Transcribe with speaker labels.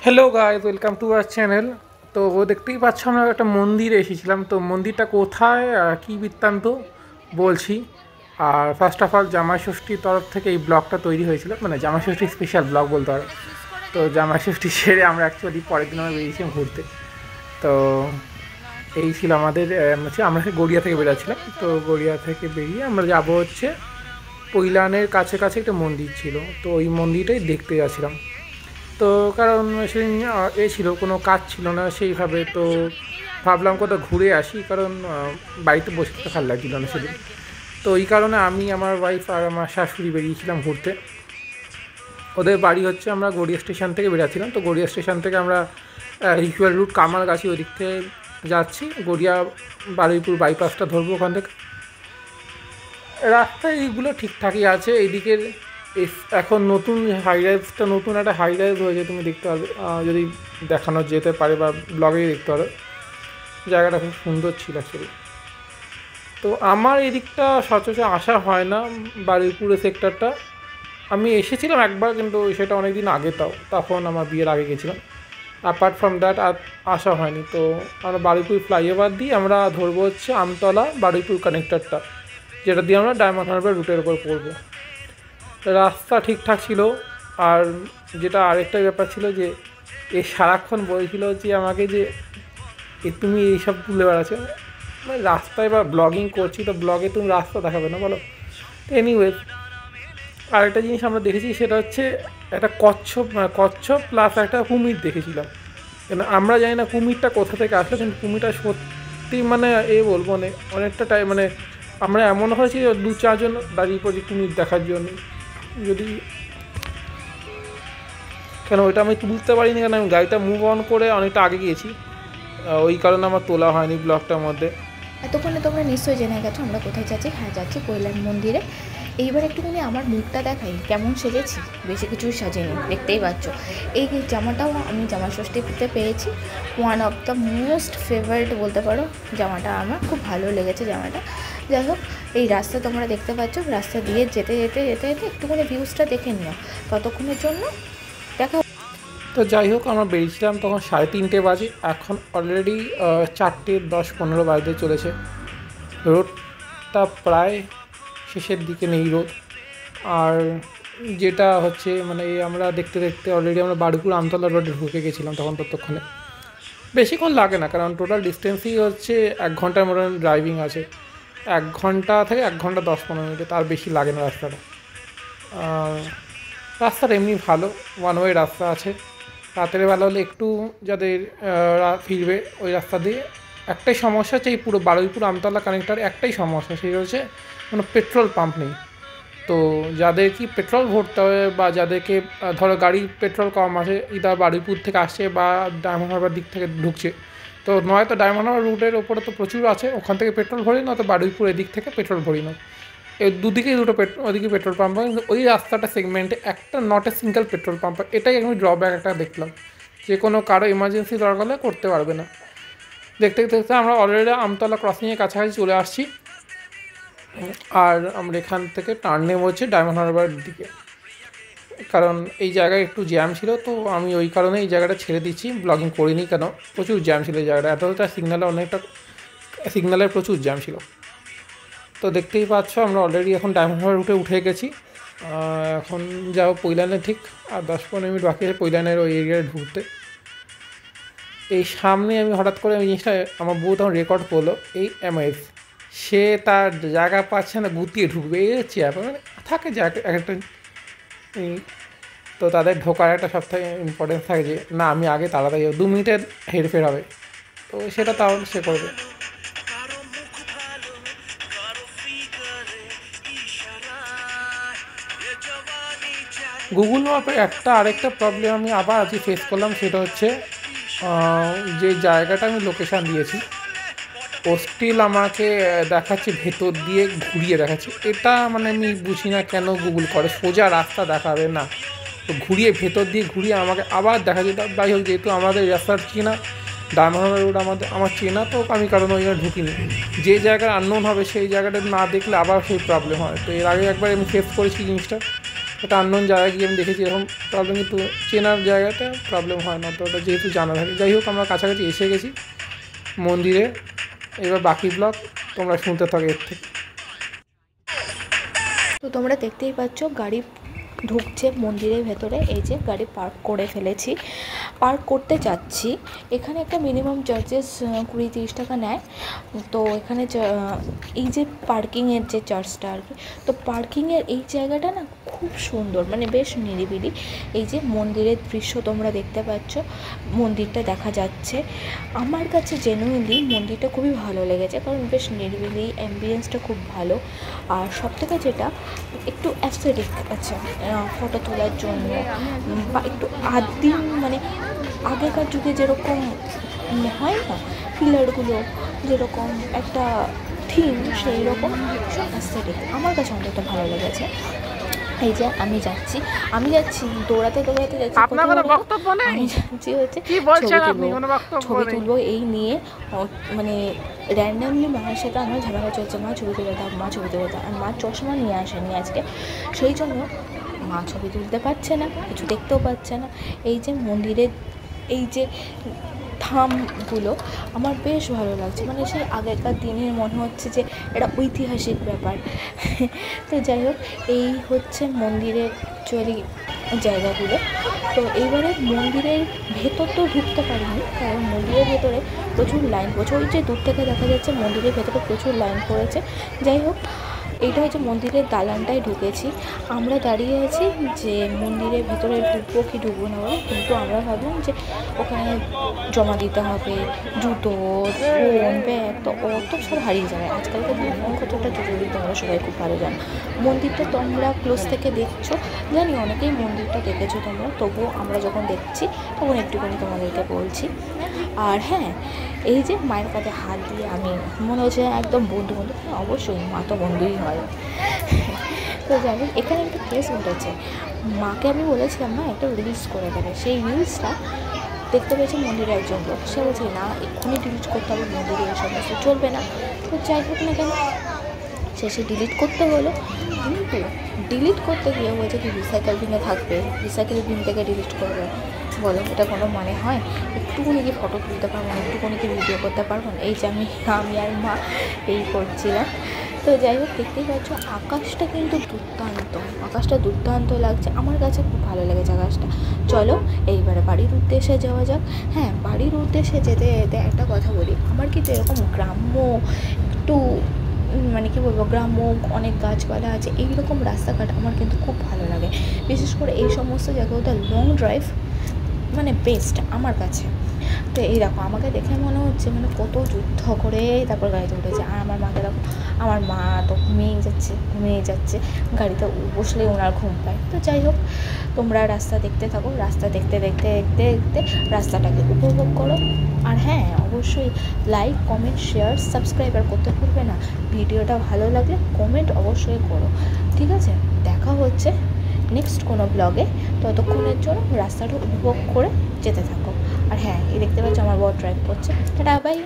Speaker 1: Hello guys, welcome to our channel. তো দেখতেই পাচ্ছ আমরা একটা মন্দিরে এসেছিলাম। তো মন্দিরটা কোথায়, কী বৃত্তান্ত বলছি। আর ফার্স্ট অফ অল জামাই ষষ্ঠীর তরফ থেকে এই ব্লগটা তৈরি হয়েছিল, মানে জামাই ষষ্ঠী স্পেশাল ব্লগ বলতে পারো। তো জামাই ষষ্ঠী সেরে আমরা অ্যাকচুয়ালি পরের দিন আমরা বেরিয়েছিলাম ঘুরতে। তো এই ছিল আমাদের আমরা গড়িয়া থেকে বেরোচ্ছিলাম। তো গড়িয়া থেকে বেরিয়ে আমরা যাবো হচ্ছে পৈলানের কাছে কাছে একটা মন্দির ছিল, তো ওই মন্দিরটাই দেখতে যাচ্ছিলাম। তো কারণ সেদিন ছিল, কোনো কাজ ছিল না সেইভাবে। তো ভাবলাম কোথাও ঘুরে আসি, কারণ বাড়িতে বসে থাকতে ভালো লাগছিল না সেদিন। তো এই কারণে আমি, আমার ওয়াইফ আর আমার শাশুড়ি বেরিয়েছিলাম ঘুরতে। ওদের বাড়ি হচ্ছে, আমরা গড়িয়া স্টেশন থেকে বেরোচ্ছিলাম। তো গড়িয়া স্টেশন থেকে আমরা রিচুয়াল রুট কামারগাছি ওই দিক থেকে যাচ্ছি। গড়িয়া বারুইপুর বাইপাসটা ধরবো ওখান থেকে। রাস্তায় এইগুলো ঠিকঠাকই আছে। এইদিকের এখন নতুন হাইরাইজটা, নতুন একটা হাইরাইজ হয়েছে, তুমি দেখতে পাবে যদি দেখানো যেতে পারে বা ব্লগেই দেখতে পারো। জায়গাটা খুব সুন্দর ছিল অ্যাকচুয়ালি। তো আমার এদিকটা সচরাচর আসা হয় না, বারুইপুরের সেক্টরটা। আমি এসেছিলাম একবার, কিন্তু সেটা অনেক দিন আগে, তখন আমার বিয়ের আগে গেছিলাম। অ্যাপার্ট ফ্রম দ্যাট আর আসা হয়নি। তো আমরা বারুইপুর ফ্লাইওভার দিয়ে আমরা ধরবো হচ্ছে আমতলা বারুইপুর কানেক্টরটা, যেটা দিয়ে আমরা ডায়মন্ড হারবার রুটের উপর পড়বো। রাস্তা ঠিকঠাক ছিল। আর যেটা আরেকটা ব্যাপার ছিল যে এ সারাক্ষণ বলছিল যে আমাকে যে তুমি এইসব তুলে বেড়াচ্ছো, মানে রাস্তায় বা ব্লগিং করছি, তো ব্লগে তুমি রাস্তা দেখাবে না বলো। তো এনিওয়েজ, আরেকটা জিনিস আমরা দেখেছি, সেটা হচ্ছে একটা কচ্ছপ, কচ্ছপ প্লাস একটা কুমির দেখেছিলাম। কেন আমরা জানি না কুমিরটা কোথা থেকে আসলো, কিন্তু কুমিরটা সত্যি মানে বলবো না, অনেকটা টাইম মানে আমরা এমন হয়েছি 2-4 জন দাঁড়িয়ে পড়ছি কুমির দেখার জন্য। যদি কেন ওইটা আমি তুলতে পারিনি, কেন আমি গাড়িটা মুভ অন করে অনেকটা আগে গিয়েছি, ওই কারণে আমার তোলা হয়নি ব্লগটার মধ্যে।
Speaker 2: এতক্ষণে তোমরা নিশ্চয়ই জেনে গেছো আমরা কোথায় যাচ্ছি। হ্যাঁ, যাচ্ছি কৈলান মন্দিরে। এইবার একটুখানি আমার মুখটা দেখাই কেমন সেজেছি। বেশি কিছুই সাজিনি, দেখতেই পাচ্ছ। এই জামাটাও আমি জামা ষষ্ঠীতে পেয়েছি। One of the most favourite বলতে পারো জামাটা, আমার খুব ভালো লেগেছে জামাটা। যাই হোক, এই রাস্তা তোমরা দেখতে পাচ্ছ, রাস্তা দিয়ে যেতে যেতে যেতে যেতে একটুখানি ভিউজটা দেখে নিও ততক্ষণের জন্য। দেখা।
Speaker 1: তো যাই হোক, আমরা বেরিয়েছিলাম তখন 3:30 বাজে, এখন অলরেডি 4:10-15 বাজতে চলেছে। রোডটা প্রায় শেষের দিকে নেই রোদ। আর যেটা হচ্ছে মানে আমরা দেখতে দেখতে অলরেডি আমরা বারুইপুর আমতলা রোডে ঢুকে গেছিলাম ততক্ষণে। বেশিক্ষণ লাগে না, কারণ টোটাল ডিস্টেন্সই হচ্ছে 1 ঘন্টার মতন ড্রাইভিং আছে। 1 ঘন্টা থেকে 1 ঘন্টা 10-15 মিনিটে, তার বেশি লাগে না রাস্তাটা। রাস্তাটা এমনি ভালো, ওয়ান ওয়ে রাস্তা আছে। রাতের বেলা হলে একটু যাদের ফিরবে ওই রাস্তা দিয়ে, একটাই সমস্যা হচ্ছে এই পুরো বারুইপুর আমতলা কানেক্টার, একটাই সমস্যা, সেই হচ্ছে কোনো পেট্রোল পাম্প নেই। তো যাদের কি পেট্রোল ভরতে হবে বা যাদেরকে ধরো গাড়ির পেট্রোল কম আছে, ইদার বারুইপুর থেকে আসছে বা ডায়মন্ড হারবার দিক থেকে ঢুকছে, তো নয়তো ডায়মন্ড হারবার রুটের ওপরে তো প্রচুর আছে, ওখান থেকে পেট্রোল ভরি, নয়তো বারুইপুর এদিক থেকে পেট্রোল ভরি না। এই দুদিকেই ওদিকে পেট্রোল পাম্প হয়, কিন্তু ওই রাস্তাটা সেগমেন্টে একটা not a single petrol pump. এটাই আমি ড্রব্যাক একটা দেখলাম, যে কোনো কারো ইমার্জেন্সি দরকার হলে করতে পারবে না। দেখতে দেখতে আমরা অলরেডি আমতলা ক্রসিংয়ের কাছাকাছি চলে আসছি। আর আমরা এখান থেকে টার্ন নেব হচ্ছে ডায়মন্ড হারবার দিকে, কারণ এই জায়গায় একটু জ্যাম ছিল। তো আমি ওই কারণে এই জায়গাটা ছেড়ে দিচ্ছি, ব্লগিং করিনি, কেন প্রচুর জ্যাম ছিল এই জায়গাটা, এতটা সিগন্যালের প্রচুর জ্যাম ছিল। তো দেখতেই পাচ্ছ আমরা অলরেডি এখন ডায়মন্ড হারবার রুটে উঠে গেছি। এখন যাও পৈলানে, ঠিক আর 10-15 মিনিট বাকি আছে পৈলানের ওই এরিয়ায় ঢুকতে। এই সামনে আমি হঠাৎ করে ওই জিনিসটা আমার বউ তখন রেকর্ড করলো, এই এমএস সে তার জায়গা পাচ্ছে না, গুতিয়ে ঢুকবে, এই হচ্ছে ব্যাপার। মানে থাকে যে একটা তো তাদের ঢোকার একটা সবথেকে ইম্পর্টেন্স থাকে যে না আমি আগে তাড়াতাড়ি 2 মিনিটের হেরফের হবে, তো সেটা তাহলে সে করবে। গুগল ম্যাপের আরেকটা প্রবলেম আমি আবার আজকে ফেস করলাম, সেটা হচ্ছে যে জায়গাটা আমি লোকেশান দিয়েছি ও স্টিল আমাকে দেখাচ্ছে ভেতর দিয়ে ঘুরিয়ে দেখাচ্ছে। এটা মানে আমি বুঝি না কেন গুগল করে, সোজা রাস্তা দেখাবে না, তো ঘুরিয়ে ভেতর দিয়ে ঘুরিয়ে আমাকে আবার দেখাচ্ছে। যাই হোক, যেহেতু আমাদের রাস্তার চেনা, ডায়মন্ড রোড আমার চেনা, তো আমি কারণ ওই জায়গায় ঢুকিনি। যে জায়গায় আননোন হবে সেই জায়গাটা না দেখলে আবার সেই প্রবলেম হয়। তো এর আগে একবার আমি ফেস করেছি জিনিসটা, একটা আননোন জায়গায় গিয়ে আমি দেখেছি এরকম প্রবলেম, কিন্তু চেনার জায়গাটা প্রবলেম হয় না, তো ওটা যেহেতু জানা থাকে। যাই হোক, আমরা কাছাকাছি এসে গেছি মন্দিরে। এবার বাকি ব্লগ তোমরা শুনতে থাকো এর থেকে।
Speaker 2: তো তোমরা দেখতেই পাচ্ছ গাড়ি ঢুকছে মন্দিরের ভেতরে। এই যে গাড়ি পার্ক করে ফেলেছি, পার্ক করতে যাচ্ছি। এখানে একটা মিনিমাম চার্জেস 20-30 টাকা নেয়। তো এখানে এই যে পার্কিংয়ের যে চার্জটা আর কি, তো পার্কিংয়ের এই জায়গাটা না খুব সুন্দর, মানে বেশ নিরিবিলি। এই যে মন্দিরের দৃশ্য তোমরা দেখতে পাচ্ছ, মন্দিরটা দেখা যাচ্ছে। আমার কাছে জেনুইনলি মন্দিরটা খুবই ভালো লেগেছে, কারণ বেশ নিরিবিলি, অ্যাম্বিয়েন্সটা খুব ভালো। আর সবথেকে যেটা একটু অ্যাস্থেটিক আছে ফটো তোলার জন্য, বা একটু আদিম, মানে আগেকার যুগে যেরকম হয় না পিলারগুলো, যেরকম একটা থিম, সেই রকম অ্যাস্থেটিক আমার কাছে অন্তত ভালো লেগেছে। এই যে আমি যাচ্ছি দৌড়াতে যাচ্ছি, আমি যাচ্ছি হচ্ছে ছবি তুলবো এই নিয়ে। মানে র্যান্ডামলি মায়ের সাথে আমার ঝামেলা চলছে, মা ছবি তুলে দাও, মা ছবি তুলে দাও। আর মা চশমা নিয়ে আসেনি আজকে, সেই জন্য মা ছবি তুলতে পারছে না, কিছু দেখতেও পাচ্ছে না। এই যে মন্দিরের এই যে থামগুলো আমার বেশ ভালো লাগছে, মানে সেই আগেকার দিনের মনে হচ্ছে যে এটা ঐতিহাসিক ব্যাপার। তো যাই হোক, এই হচ্ছে মন্দিরের অ্যাকচুয়ালি জায়গাগুলো। তো এইবারে মন্দিরের ভেতর তো ঢুকতে পারিনি, কারণ মন্দিরের ভেতরে প্রচুর লাইন পড়েছে। ওই যে দূর থেকে দেখা যাচ্ছে মন্দিরের ভেতরে প্রচুর লাইন পড়েছে। যাই হোক, এইটা হচ্ছে মন্দিরের দালানটায় ঢুকেছি। আমরা দাঁড়িয়ে আছি যে মন্দিরের ভেতরে ঢুকবো কি ঢুকবো না বলে, কিন্তু আমরা ভাবলাম যে ওখানে জমা দিতে হবে জুতো, ফোন, ব্যাগ, তো অত সব হারিয়ে যাবে। আজকালকার দিনে ফোন কতটা জরুরি তোমরা সবাই খুব ভালো জানো। মন্দিরটা তোমরা ক্লোজ থেকে দেখছো, জানি অনেকেই মন্দিরটা দেখেছো তোমরা, তবুও আমরা যখন দেখছি তখন একটুখানি তোমাদেরকে বলছি। আর হ্যাঁ, এই যে মায়ের কাছে হাত দিয়ে আমি মনে হচ্ছে একদম বন্ধু, হ্যাঁ অবশ্যই মা তো বন্ধুই হয়। তো যাই হোক, এখানে একটা কেস উঠেছে। মাকে আমি বলেছিলাম মা একটা রিলস করে দেবে, সেই রিলসটা দেখতে পেয়েছি মন্দিরের একজন লোক, সে বলছে না এক্ষুনি ডিলিট করতে হবে, মন্দিরে এই সমস্ত চলবে না। তো যাই হোক না কেন, শেষে ডিলিট করতে হলো। কিন্তু ডিলিট করতে গিয়ে বলছে কি রিসাইকেল বিনে থাকবে, রিসাইকেল বিন থেকে ডিলিট করবে। বলো এটা কোনো মানে হয়? একটুকুনি কি ফটো তুলতে পারবো না, একটুকুনি কি ভিডিও করতে পারবো না? এই যে আমি আর মা এই করছিলাম। তো যাই হোক, দেখতেই পাচ্ছ আকাশটা কিন্তু দুর্দান্ত লাগছে, আমার কাছে খুব ভালো লেগেছে আকাশটা। চলো এইবারে বাড়ির উদ্দেশ্যে যাওয়া যাক। হ্যাঁ, বাড়ির উদ্দেশ্যে যেতে যেতে একটা কথা বলি, আমার কিন্তু এরকম গ্রাম্য একটু মানে কী বলবো, গ্রাম্য অনেক গাছপালা আছে, এইরকম রাস্তাঘাট আমার কিন্তু খুব ভালো লাগে। বিশেষ করে এই সমস্ত জায়গাগুলোতে লং ড্রাইভ মানে বেস্ট আমার কাছে। তো এই দেখো আমাকে দেখে মনে হচ্ছে মানে কত যুদ্ধ করে তারপর গাড়িতে উঠেছে। আর আমার মাকে দেখো, আমার মা তো ঘুমিয়ে যাচ্ছে গাড়িতে বসলেই ওনার ঘুম পায়। তো যাই হোক, তোমরা রাস্তা দেখতে থাকো, রাস্তা দেখতে রাস্তাটাকে উপভোগ করো। আর হ্যাঁ, অবশ্যই লাইক, কমেন্ট, শেয়ার, সাবস্ক্রাইব আর করতে ভুলবে না। ভিডিওটা ভালো লাগলে কমেন্ট অবশ্যই করো, ঠিক আছে? দেখা হচ্ছে নেক্সট কোনো ব্লগে। ততক্ষণের জন্য রাস্তাটা উপভোগ করে যেতে থাকো। আর হ্যাঁ, এই দেখতে পাচ্ছ আমার বর ড্রাইভ করছে। Tata, by.